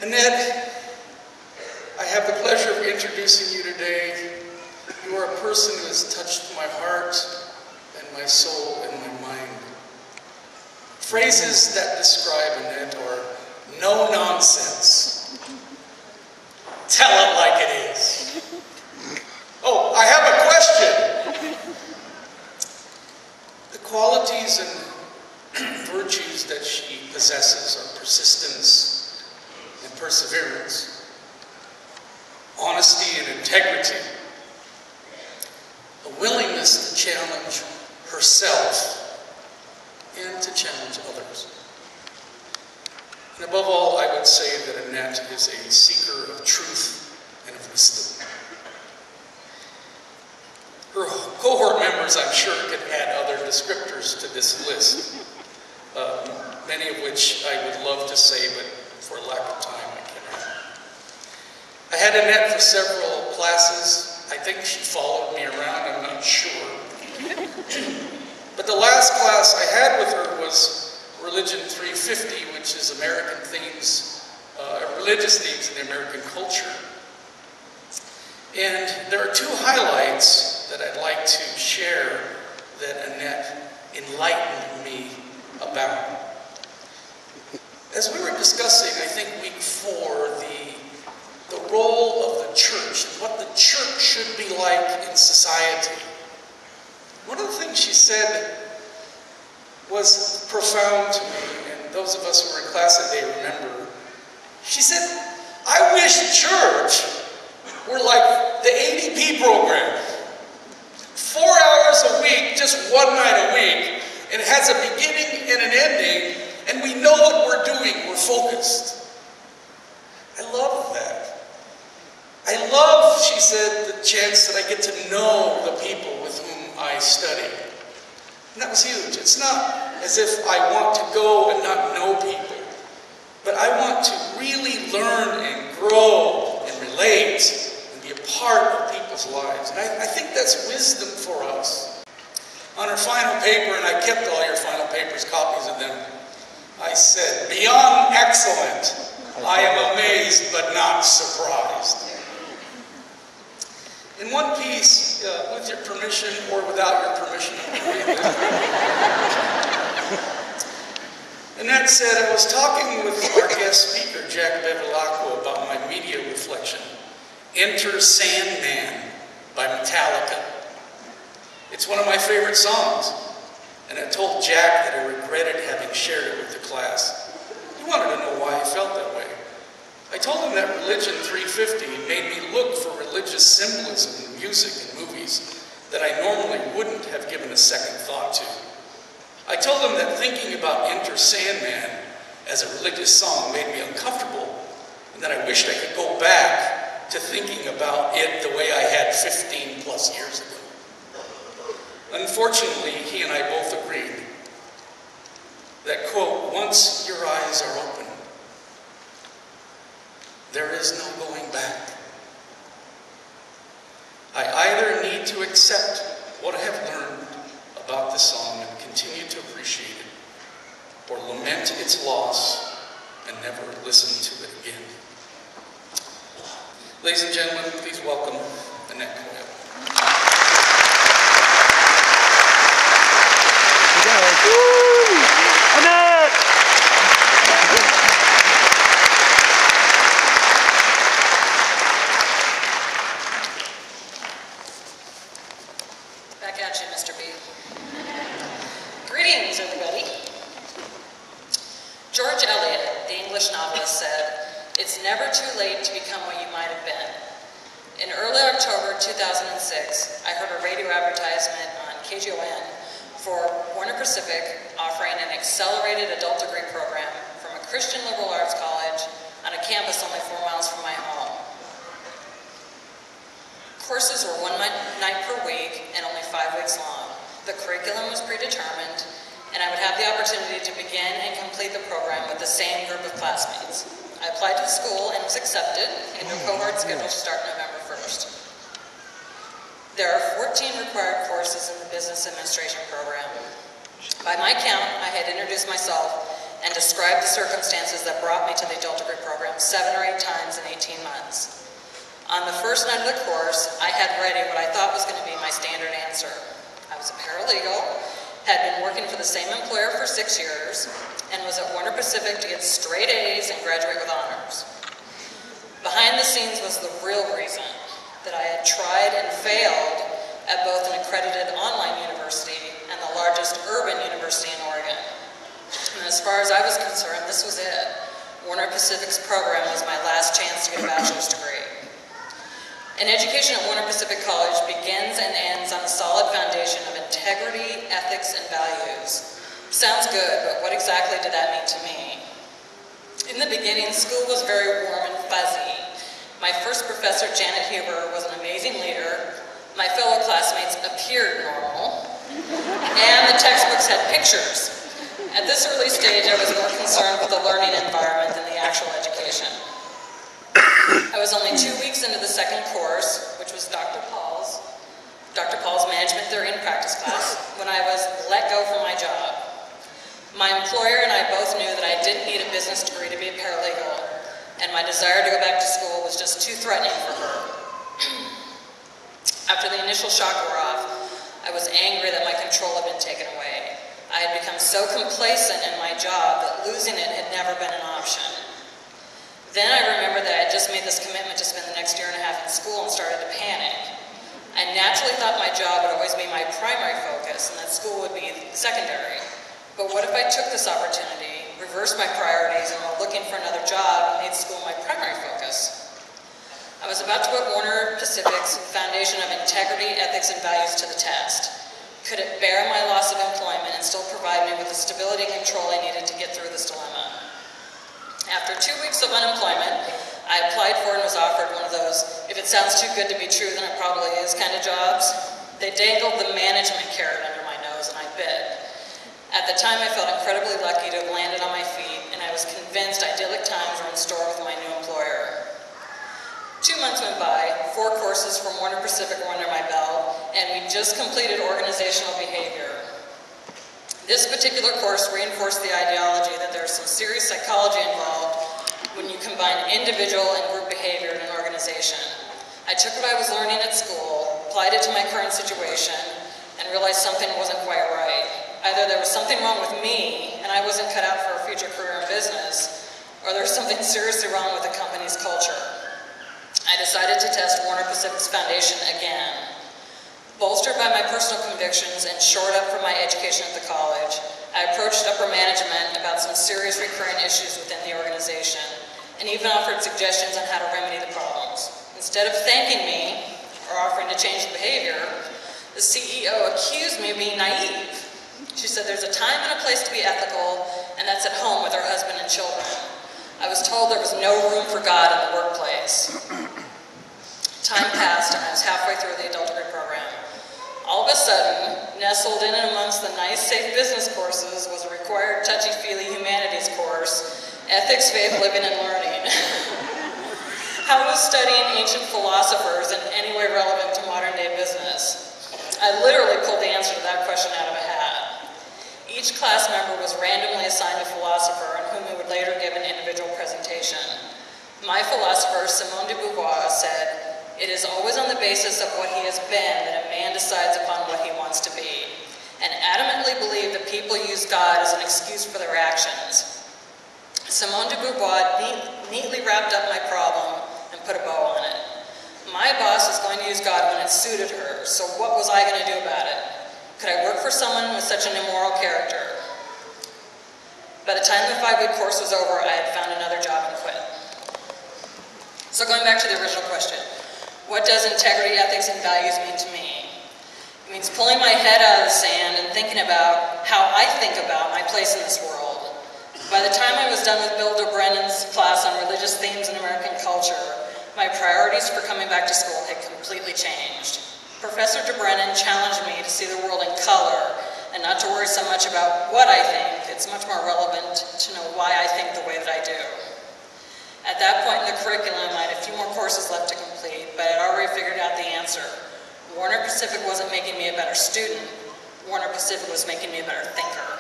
Annette, I have the pleasure of introducing you today. You are a person who has touched my heart and my soul and my mind. Phrases that describe Annette are no nonsense. Tell it like it is. Oh, I have a question. The qualities and virtues that she possesses are persistence and perseverance, honesty and integrity, a willingness to challenge herself and to challenge others. And above all, I would say that Annette is a seeker of truth and of wisdom. Her cohort members, I'm sure, could add other descriptors to this list, many of which I would love to say, but for lack of time, I cannot. I had Annette for several classes. I think she followed me around, I'm not sure. But the last class I had with her was Religion 350, which is American themes, religious themes in the American culture. And there are two highlights that I'd like to share that Annette enlightened me about. As we were discussing, I think week 4, the role of the church and what the church should be like in society. One of the things she said was profound to me, and those of us who were in class that day remember. She said, I wish church were like the ADP program. 4 hours a week, just one night a week, and it has a beginning and an ending, and we know what we're doing, we're focused. I love that. I love, she said, the chance that I get to know the people with whom I study. And that was huge. It's not as if I want to go and not know people, but I want to really learn and grow and relate and be a part of people's lives. And I think that's wisdom for us. On her final paper, and I kept all your final papers, copies of them, I said, beyond excellent, I am amazed but not surprised. In one piece, with your permission or without your permission, Annette said, I was talking with our guest speaker, Jack Bevilacqua, about my media reflection, Enter Sandman by Metallica. It's one of my favorite songs, and I told Jack that I regretted having shared it with the class. He wanted to know why I felt that way. I told him that Religion 350 made me look for religious symbolism in music and movies that I normally wouldn't have given a second thought to. I told him that thinking about Enter Sandman as a religious song made me uncomfortable, and that I wished I could go back to thinking about it the way I had 15 plus years ago. Unfortunately, he and I both agreed that, quote, once your eyes are open, there is no going back. I either need to accept what I have learned about the song and continue to appreciate it, or lament its loss and never listen to it again. Ladies and gentlemen, please welcome Annette Coyle. Annette! Back at you, Mr. B. Greetings, everybody. George Eliot, the English novelist, said, "It's never too late to become what you might have been." In early October 2006, I heard a radio advertisement on KGON for Warner Pacific offering an accelerated adult degree program from a Christian liberal arts college on a campus only 4 miles from my home. Courses were 1 night per week and only 5 weeks long. The curriculum was predetermined, and I would have the opportunity to begin and complete the program with the same group of classmates. I applied to the school and was accepted, and the cohort scheduled to start November 1st. There are 14 required courses in the business administration program. By my count, I had introduced myself and described the circumstances that brought me to the adult degree program program 7 or 8 times in 18 months. On the first night of the course, I had ready what I thought was going to be my standard answer. I was a paralegal, had been working for the same employer for 6 years, and was at Warner Pacific to get straight A's and graduate with honors. Behind the scenes was the real reason that I had tried and failed at both an accredited online university and the largest urban university in Oregon. And as far as I was concerned, this was it. Warner Pacific's program was my last chance to get a bachelor's degree. An education at Warner Pacific College begins and ends on a solid foundation of integrity, ethics, and values. Sounds good, but what exactly did that mean to me? In the beginning, school was very warm and fuzzy. My first professor, Janet Huber, was an amazing leader. My fellow classmates appeared normal, and the textbooks had pictures. At this early stage, I was more concerned with the learning environment than the actual education. I was only 2 weeks into the second course, which was Dr. Paul's Management Theory and Practice class, when I was let go from my job. My employer and I both knew that I didn't need a business degree to be a paralegal, and my desire to go back to school was just too threatening for her. After the initial shock wore off, I was angry that my control had been taken away. I had become so complacent in my job that losing it had never been an option. Then I remembered that I had just made this commitment to spend the next 1.5 years in school and started to panic. I naturally thought my job would always be my primary focus and that school would be secondary. But what if I took this opportunity, reversed my priorities, and while looking for another job, made school my primary focus? I was about to put Warner Pacific's foundation of integrity, ethics, and values to the test. Could it bear my loss of employment and still provide me with the stability and control I needed to get through this dilemma? After 2 weeks of unemployment, I applied for and was offered one of those, if it sounds too good to be true, then it probably is kind of jobs. They dangled the management carrot under my nose and I bit. At the time, I felt incredibly lucky to have landed on my feet, and I was convinced idyllic times were in store with my new employer. 2 months went by, 4 courses from Warner Pacific were under my belt, and we just completed organizational behavior. This particular course reinforced the ideology that there's some serious psychology involved when you combine individual and group behavior in an organization. I took what I was learning at school, applied it to my current situation, and realized something wasn't quite right. Either there was something wrong with me, and I wasn't cut out for a future career in business, or there was something seriously wrong with the company's culture. I decided to test Warner Pacific's foundation again. Bolstered by my personal convictions and shored up from my education at the college, I approached upper management about some serious recurring issues within the organization, and even offered suggestions on how to remedy the problems. Instead of thanking me, or offering to change the behavior, the CEO accused me of being naive. She said there's a time and a place to be ethical, and that's at home with her husband and children. I was told there was no room for God in the workplace. Time passed, and I was halfway through the adult degree program. All of a sudden, nestled in and amongst the nice, safe business courses was a required touchy-feely humanities course, Ethics, Faith, Living, and Learning. How was studying ancient philosophers in any way relevant to modern-day business? I literally pulled the answer to that question out of a hat. Each class member was randomly assigned a philosopher on whom we would later give an individual presentation. My philosopher, Simone de Beauvoir, said, "It is always on the basis of what he has been that a man decides upon what he wants to be, and adamantly believe that people use God as an excuse for their actions." Simone de Beauvoir neatly wrapped up my problem and put a bow on it. My boss is going to use God when it suited her, so what was I going to do about it? Could I work for someone with such an immoral character? By the time the 5-week course was over, I had found another job and quit. So going back to the original question, what does integrity, ethics, and values mean to me? It means pulling my head out of the sand and thinking about how I think about my place in this world. By the time I was done with Bill Dobrennan's class on religious themes in American culture, my priorities for coming back to school had completely changed. Professor Dobrennan challenged me to see the world in color and not to worry so much about what I think. It's much more relevant to know why I think the way that I do. At that point in the curriculum, I had a few more courses left to complete, but I'd already figured out the answer. Warner Pacific wasn't making me a better student. Warner Pacific was making me a better thinker.